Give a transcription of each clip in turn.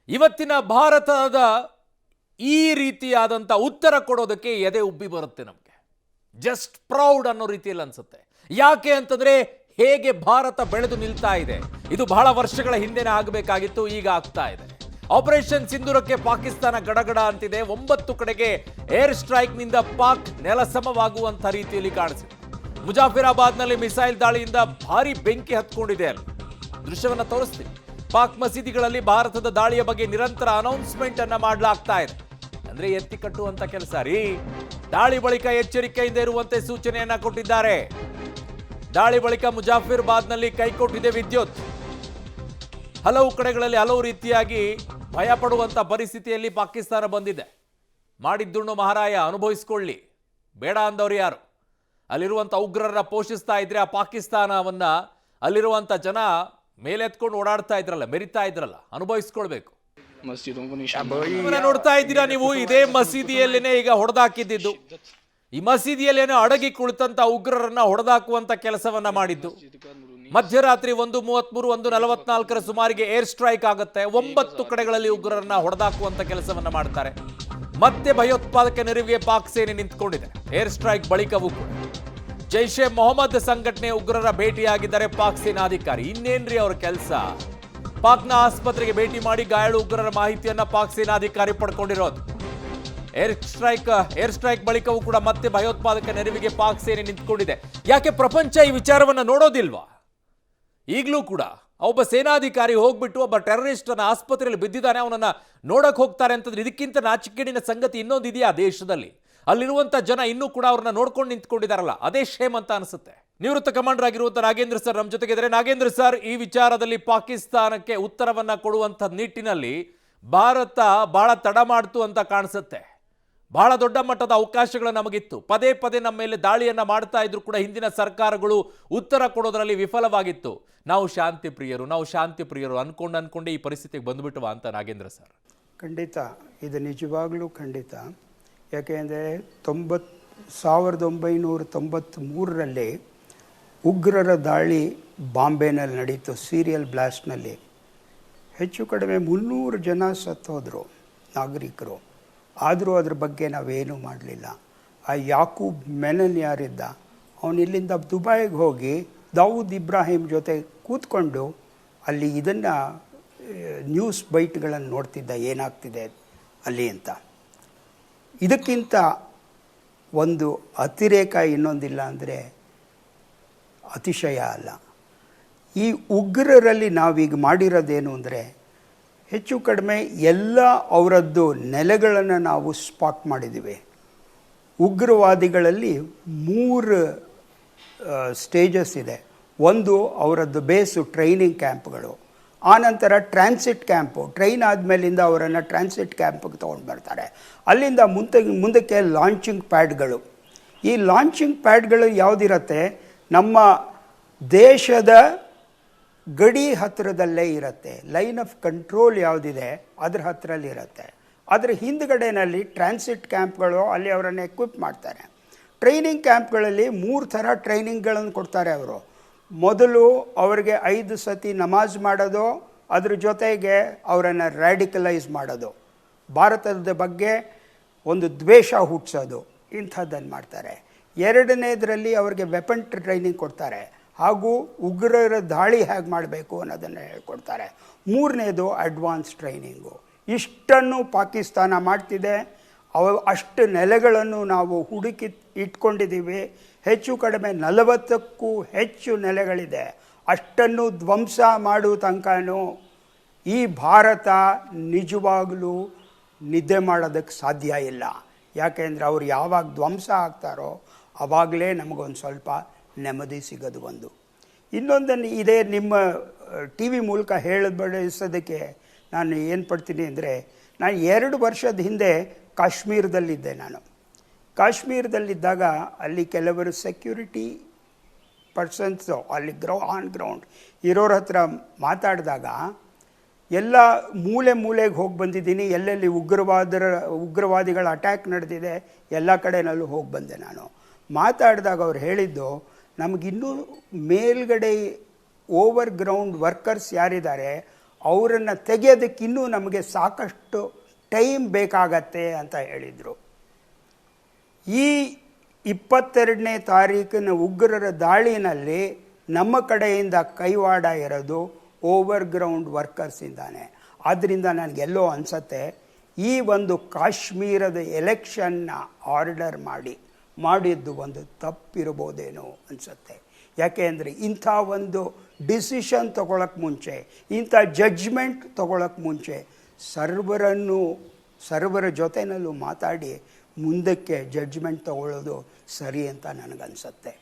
ಇವತ್ತಿನ ಭಾರತದ ಈ ರೀತಿಯಾದಂಥ ಉತ್ತರ ಕೊಡೋದಕ್ಕೆ ಎದೆ ಉಬ್ಬಿ ಬರುತ್ತೆ ನಮಗೆ. ಜಸ್ಟ್ ಪ್ರೌಡ್ ಅನ್ನೋ ರೀತಿಯಲ್ಲಿ ಅನ್ಸುತ್ತೆ. ಯಾಕೆ ಅಂತಂದ್ರೆ ಹೇಗೆ ಭಾರತ ಬೆಳೆದು ನಿಲ್ತಾ ಇದೆ. ಇದು ಬಹಳ ವರ್ಷಗಳ ಹಿಂದೆನೇ ಆಗಬೇಕಾಗಿತ್ತು, ಈಗ ಆಗ್ತಾ ಇದೆ. ಆಪರೇಷನ್ ಸಿಂಧೂರಕ್ಕೆ ಪಾಕಿಸ್ತಾನ ಗಡಗಡ ಅಂತಿದೆ. 9 ಕಡೆಗೆ ಏರ್ ಸ್ಟ್ರೈಕ್ ನಿಂದ ಪಾಕ್ ನೆಲಸಮವಾಗುವಂತ ರೀತಿಯಲ್ಲಿ ಕಾಣಿಸಿದೆ. ಮುಜಾಫಿರಾಬಾದ್ನಲ್ಲಿ ಮಿಸೈಲ್ ದಾಳಿಯಿಂದ ಭಾರಿ ಬೆಂಕಿ ಹತ್ಕೊಂಡಿದೆ. ಅಲ್ಲಿ ದೃಶ್ಯವನ್ನ ತೋರಿಸ್ತೀನಿ. ಪಾಕ್ ಮಸೀದಿಗಳಲ್ಲಿ ಭಾರತದ ದಾಳಿಯ ಬಗ್ಗೆ ನಿರಂತರ ಅನೌನ್ಸ್ಮೆಂಟ್ ಅನ್ನ ಮಾಡಲಾಗ್ತಾ ಇದೆ. ಅಂದ್ರೆ ಎತ್ತಿ ಕಟ್ಟುವಂತ ಕೆಲಸ ರೀ. ದಾಳಿ ಬಳಿಕ ಎಚ್ಚರಿಕೆಯಿಂದ ಇರುವಂತೆ ಸೂಚನೆಯನ್ನ ಕೊಟ್ಟಿದ್ದಾರೆ. ದಾಳಿ ಬಳಿಕ ಮುಜಾಫಿರಾಬಾದ್ನಲ್ಲಿ ಕೈಕೊಟ್ಟಿದೆ ವಿದ್ಯುತ್. ಹಲವು ಕಡೆಗಳಲ್ಲಿ ಹಲವು ರೀತಿಯಾಗಿ ಭಯ ಪಡುವಂತ ಪರಿಸ್ಥಿತಿಯಲ್ಲಿ ಪಾಕಿಸ್ತಾನ ಬಂದಿದೆ. ಮಾಡಿದ್ದುಣ್ಣು ಮಹಾರಾಯ ಅನುಭವಿಸ್ಕೊಳ್ಳಿ, ಬೇಡ ಅಂದವರು ಯಾರು? ಅಲ್ಲಿರುವಂಥ ಉಗ್ರರನ್ನ ಪೋಷಿಸ್ತಾ ಇದ್ರೆ ಆ ಪಾಕಿಸ್ತಾನವನ್ನ ಅಲ್ಲಿರುವಂಥ ಜನ ಮೇಲೆತ್ಕೊಂಡು ಓಡಾಡ್ತಾ ಇದ್ರಲ್ಲ, ಮೆರಿತಾ ಇದ್ರಲ್ಲ, ಅನುಭವಿಸ್ಕೊಳ್ಬೇಕು. ನೋಡ್ತಾ ಇದ್ದೀರಾ ನೀವು, ಇದೇ ಮಸೀದಿಯಲ್ಲೇನೆ ಈಗ ಹೊಡೆದಾಕಿದ್ದು. ಈ ಮಸೀದಿಯಲ್ಲೇನೆ ಅಡಗಿ ಕುಳಿತಂತ ಉಗ್ರರನ್ನ ಹೊಡೆದಾಕುವಂತ ಕೆಲಸವನ್ನ ಮಾಡಿದ್ದು. ಮಧ್ಯರಾತ್ರಿ 1:33 1:44 ಸುಮಾರಿಗೆ ಏರ್ ಸ್ಟ್ರೈಕ್ ಆಗುತ್ತೆ. 9 ಕಡೆಗಳಲ್ಲಿ ಉಗ್ರರನ್ನ ಹೊಡೆದಾಕುವಂತ ಕೆಲಸವನ್ನ ಮಾಡ್ತಾರೆ. ಮತ್ತೆ ಭಯೋತ್ಪಾದಕ ನೆರವಿಗೆ ಪಾಕ್ ಸೇನೆ ನಿಂತ್ಕೊಂಡಿದೆ. ಏರ್ ಸ್ಟ್ರೈಕ್ ಬಳಿಕವೂ ಕೂಡ ಜೈಷೆ ಮೊಹಮ್ಮದ್ ಸಂಘಟನೆ ಉಗ್ರರ ಭೇಟಿಯಾಗಿದ್ದಾರೆ ಪಾಕ್ ಸೇನಾಧಿಕಾರಿ. ಇನ್ನೇನ್ರಿ ಅವ್ರ ಕೆಲಸ? ಪಾಕ್ನ ಆಸ್ಪತ್ರೆಗೆ ಭೇಟಿ ಮಾಡಿ ಗಾಯಾಳು ಉಗ್ರರ ಮಾಹಿತಿಯನ್ನ ಪಾಕ್ ಸೇನಾಧಿಕಾರಿ ಪಡ್ಕೊಂಡಿರೋದು. ಏರ್ ಸ್ಟ್ರೈಕ್ ಬಳಿಕವೂ ಕೂಡ ಮತ್ತೆ ಭಯೋತ್ಪಾದಕ ನೆರವಿಗೆ ಪಾಕ್ ಸೇನೆ ನಿಂತ್ಕೊಂಡಿದೆ. ಯಾಕೆ ಪ್ರಪಂಚ ಈ ವಿಚಾರವನ್ನ ನೋಡೋದಿಲ್ವಾ? ಈಗಲೂ ಕೂಡ ಒಬ್ಬ ಸೇನಾಧಿಕಾರಿ ಹೋಗ್ಬಿಟ್ಟು ಒಬ್ಬ ಟೆರರಿಸ್ಟ್ ಅನ್ನ ಆಸ್ಪತ್ರೆಯಲ್ಲಿ ಬಿದ್ದಿದ್ದಾನೆ, ಅವನನ್ನ ನೋಡಕ್ ಹೋಗ್ತಾರೆ ಅಂತಂದ್ರೆ ಇದಕ್ಕಿಂತ ನಾಚಿಕೆಡಿನ ಸಂಗತಿ ಇನ್ನೊಂದಿದೆಯಾ ದೇಶದಲ್ಲಿ? ಅಲ್ಲಿರುವಂತ ಜನ ಇನ್ನೂ ಕೂಡ ಅವ್ರನ್ನ ನೋಡ್ಕೊಂಡು ನಿಂತ್ಕೊಂಡಿದಾರಲ್ಲ, ಅದೇ ಶೇಮ್ ಅಂತ ಅನಿಸುತ್ತೆ. ನಿವೃತ್ತ ಕಮಾಂಡರ್ ಆಗಿರುವಂತ ನಾಗೇಂದ್ರ ಸರ್ ನಮ್ಮ ಜೊತೆಗಿದ್ದಾರೆ. ನಾಗೇಂದ್ರ ಸರ್, ಈ ವಿಚಾರದಲ್ಲಿ ಪಾಕಿಸ್ತಾನಕ್ಕೆ ಉತ್ತರವನ್ನ ಕೊಡುವಂತ ನಿಟ್ಟಿನಲ್ಲಿ ಭಾರತ ಬಹಳ ತಡ ಮಾಡ್ತು ಅಂತ ಕಾಣಿಸುತ್ತೆ. ಬಹಳ ದೊಡ್ಡ ಮಟ್ಟದ ಅವಕಾಶಗಳು ನಮಗಿತ್ತು. ಪದೇ ಪದೇ ನಮ್ಮ ಮೇಲೆ ದಾಳಿಯನ್ನ ಮಾಡ್ತಾ ಇದ್ರು ಕೂಡ ಹಿಂದಿನ ಸರ್ಕಾರಗಳು ಉತ್ತರ ಕೊಡೋದ್ರಲ್ಲಿ ವಿಫಲವಾಗಿತ್ತು. ನಾವು ಶಾಂತಿ ಪ್ರಿಯರು ಅನ್ಕೊಂಡೆ ಈ ಪರಿಸ್ಥಿತಿಗೆ ಬಂದ್ಬಿಟ್ಟವಾ ಅಂತ ನಾಗೇಂದ್ರ ಸರ್? ಖಂಡಿತ, ಇದು ನಿಜವಾಗ್ಲೂ ಖಂಡಿತ. ಯಾಕೆಂದರೆ 1993ರಲ್ಲಿ ಉಗ್ರರ ದಾಳಿ ಬಾಂಬೆನಲ್ಲಿ ನಡೀತು. ಸೀರಿಯಲ್ ಬ್ಲಾಸ್ಟ್ನಲ್ಲಿ ಹೆಚ್ಚು ಕಡಿಮೆ 300 ಜನ ಸತ್ತೋದ್ರು ನಾಗರಿಕರು. ಆದರೂ ಅದ್ರ ಬಗ್ಗೆ ನಾವೇನೂ ಮಾಡಲಿಲ್ಲ. ಆ ಯಾಕೂಬ್ ಮೆನನ್ ಯಾರಿದ್ದ, ಅವನು ಇಲ್ಲಿಂದ ದುಬೈಗೆ ಹೋಗಿ ದಾವೂದ್ ಇಬ್ರಾಹಿಂ ಜೊತೆ ಕೂತ್ಕೊಂಡು ಅಲ್ಲಿ ಇದನ್ನು ನ್ಯೂಸ್ ಬೈಟ್ಗಳನ್ನು ನೋಡ್ತಿದ್ದ, ಏನಾಗ್ತಿದೆ ಅಲ್ಲಿ ಅಂತ. ಇದಕ್ಕಿಂತ ಒಂದು ಅತಿರೇಕ ಇನ್ನೊಂದಿಲ್ಲ ಅಂದರೆ ಅತಿಶಯ ಅಲ್ಲ. ಈ ಉಗ್ರರಲ್ಲಿ ನಾವೀಗ ಮಾಡಿರೋದೇನು ಅಂದರೆ ಹೆಚ್ಚು ಕಡಿಮೆ ಎಲ್ಲ ಅವರದ್ದು ನೆಲೆಗಳನ್ನು ನಾವು ಸ್ಪಾಟ್ ಮಾಡಿದ್ದೀವಿ. ಉಗ್ರವಾದಿಗಳಲ್ಲಿ 3 ಸ್ಟೇಜಸ್ ಇದೆ. ಒಂದು ಅವರದ್ದು ಬೇಸು ಟ್ರೈನಿಂಗ್ ಕ್ಯಾಂಪ್ಗಳು, ಆನಂತರ ಟ್ರಾನ್ಸಿಟ್ ಕ್ಯಾಂಪು, ಟ್ರೈನ್ ಆದಮೇಲಿಂದ ಅವರನ್ನು ಟ್ರಾನ್ಸಿಟ್ ಕ್ಯಾಂಪಿಗೆ ತೊಗೊಂಡು ಬರ್ತಾರೆ. ಅಲ್ಲಿಂದ ಮುಂದಕ್ಕೆ ಲಾಂಚಿಂಗ್ ಪ್ಯಾಡ್ಗಳು. ಈ ಲಾಂಚಿಂಗ್ ಪ್ಯಾಡ್ಗಳು ಯಾವುದಿರುತ್ತೆ, ನಮ್ಮ ದೇಶದ ಗಡಿ ಹತ್ತಿರದಲ್ಲೇ ಇರುತ್ತೆ. ಲೈನ್ ಆಫ್ ಕಂಟ್ರೋಲ್ ಯಾವುದಿದೆ ಅದ್ರ ಹತ್ತಿರಲ್ಲಿ ಇರುತ್ತೆ. ಅದರ ಹಿಂದ್ಗಡೆಯಲ್ಲಿ ಟ್ರಾನ್ಸಿಟ್ ಕ್ಯಾಂಪ್ಗಳು, ಅಲ್ಲಿ ಅವರನ್ನು ಎಕ್ವಿಪ್ ಮಾಡ್ತಾರೆ. ಟ್ರೈನಿಂಗ್ ಕ್ಯಾಂಪ್ಗಳಲ್ಲಿ 3 ಥರ ಟ್ರೈನಿಂಗ್ಗಳನ್ನು ಕೊಡ್ತಾರೆ ಅವರು. ಮೊದಲು ಅವರಿಗೆ 5 ಸತಿ ನಮಾಜ್ ಮಾಡೋದು, ಅದ್ರ ಜೊತೆಗೆ ಅವರನ್ನು ರ್ಯಾಡಿಕಲೈಸ್ ಮಾಡೋದು, ಭಾರತದ ಬಗ್ಗೆ ಒಂದು ದ್ವೇಷ ಹುಟ್ಟಿಸೋದು, ಇಂಥದ್ದನ್ನು ಮಾಡ್ತಾರೆ. 2ನೇದರಲ್ಲಿ ಅವರಿಗೆ ವೆಪನ್ ಟ್ರೈನಿಂಗ್ ಕೊಡ್ತಾರೆ, ಹಾಗೂ ಉಗ್ರರ ದಾಳಿ ಹೇಗೆ ಮಾಡಬೇಕು ಅನ್ನೋದನ್ನು ಹೇಳ್ಕೊಡ್ತಾರೆ. 3ನೇದು ಅಡ್ವಾನ್ಸ್ ಟ್ರೈನಿಂಗು. ಇಷ್ಟನ್ನು ಪಾಕಿಸ್ತಾನ ಮಾಡ್ತಿದೆ. ಅಷ್ಟು ನೆಲೆಗಳನ್ನು ನಾವು ಹುಡುಕಿ ಇಟ್ಕೊಂಡಿದ್ದೀವಿ. ಹೆಚ್ಚು ಕಡಿಮೆ 40ಕ್ಕೂ ಹೆಚ್ಚು ನೆಲೆಗಳಿದೆ. ಅಷ್ಟನ್ನು ಧ್ವಂಸ ಮಾಡುವ ತನಕನೂ ಈ ಭಾರತ ನಿಜವಾಗಲೂ ನಿದ್ದೆ ಮಾಡೋದಕ್ಕೆ ಸಾಧ್ಯ ಇಲ್ಲ. ಯಾಕೆಂದರೆ ಅವರು ಯಾವಾಗ ಧ್ವಂಸ ಆಗ್ತಾರೋ ಆವಾಗಲೇ ನಮಗೊಂದು ಸ್ವಲ್ಪ ನೆಮ್ಮದಿ ಸಿಗೋದು. ಇನ್ನೊಂದನ್ನು ಇದೇ ನಿಮ್ಮ ಟಿ ವಿ ಮೂಲಕ ಹೇಳಬಡಿಸೋದಕ್ಕೆ ನಾನು ಏನು ಪಡ್ತೀನಿ ಅಂದರೆ, ನಾನು 2 ವರ್ಷದ ಹಿಂದೆ ಕಾಶ್ಮೀರದಲ್ಲಿದ್ದೆ. ಕಾಶ್ಮೀರದಲ್ಲಿದ್ದಾಗ ಅಲ್ಲಿ ಕೆಲವರು ಸೆಕ್ಯೂರಿಟಿ ಪರ್ಸನ್ಸು ಅಲ್ಲಿ ಆನ್ ಗ್ರೌಂಡ್ ಇರೋರ ಹತ್ರ ಮಾತಾಡಿದಾಗ ಎಲ್ಲ ಮೂಲೆಗೆ ಹೋಗಿ ಬಂದಿದ್ದೀನಿ. ಎಲ್ಲೆಲ್ಲಿ ಉಗ್ರವಾದಿಗಳ ಅಟ್ಯಾಕ್ ನಡೆದಿದೆ ಎಲ್ಲ ಕಡೆಯಲ್ಲೂ ಹೋಗಿ ಬಂದೆ. ನಾನು ಮಾತಾಡಿದಾಗ ಅವ್ರು ಹೇಳಿದ್ದು, ನಮಗಿನ್ನೂ ಮೇಲ್ಗಡೆ ಓವರ್ ಗ್ರೌಂಡ್ ವರ್ಕರ್ಸ್ ಯಾರಿದ್ದಾರೆ ಅವರನ್ನು ತೆಗೆಯೋದಕ್ಕೆ ಇನ್ನೂ ನಮಗೆ ಸಾಕಷ್ಟು ಟೈಮ್ ಬೇಕಾಗತ್ತೆ ಅಂತ ಹೇಳಿದರು. ಈ 22ನೇ ತಾರೀಕಿನ ಉಗ್ರರ ದಾಳಿನಲ್ಲಿ ನಮ್ಮ ಕಡೆಯಿಂದ ಕೈವಾಡ ಇರೋದು ಓವರ್ಗ್ರೌಂಡ್ ವರ್ಕರ್ಸಿಂದಾನೆ. ಆದ್ದರಿಂದ ನನಗೆಲ್ಲೋ ಅನಿಸತ್ತೆ ಈ ಒಂದು ಕಾಶ್ಮೀರದ ಎಲೆಕ್ಷನ್ನ ಆರ್ಡರ್ ಮಾಡಿದ್ದು ಒಂದು ತಪ್ಪಿರ್ಬೋದೇನೋ ಅನಿಸುತ್ತೆ. ಯಾಕೆಂದರೆ ಇಂಥ ಒಂದು ಡಿಸಿಷನ್ ತೊಗೊಳಕ್ಕೆ ಮುಂಚೆ, ಇಂಥ ಜಡ್ಜ್ಮೆಂಟ್ ತೊಗೊಳಕ್ಕೆ ಮುಂಚೆ ಸರ್ವರ ಜೊತೆಯಲ್ಲೂ ಮಾತಾಡಿ ಮುಂದಕ್ಕೆ ಜಡ್ಜ್ಮೆಂಟ್ ತಗೊಳ್ಳೋದು ಸರಿ ಅಂತ ನನಗನ್ಸುತ್ತೆ.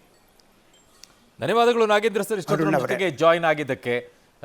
ಧನ್ಯವಾದಗಳು ನಾಗೇಂದ್ರ ಸರ್, ಇಷ್ಟೊತ್ತಿಗೆ ಜಾಯಿನ್ ಆಗಿದ್ದಕ್ಕೆ.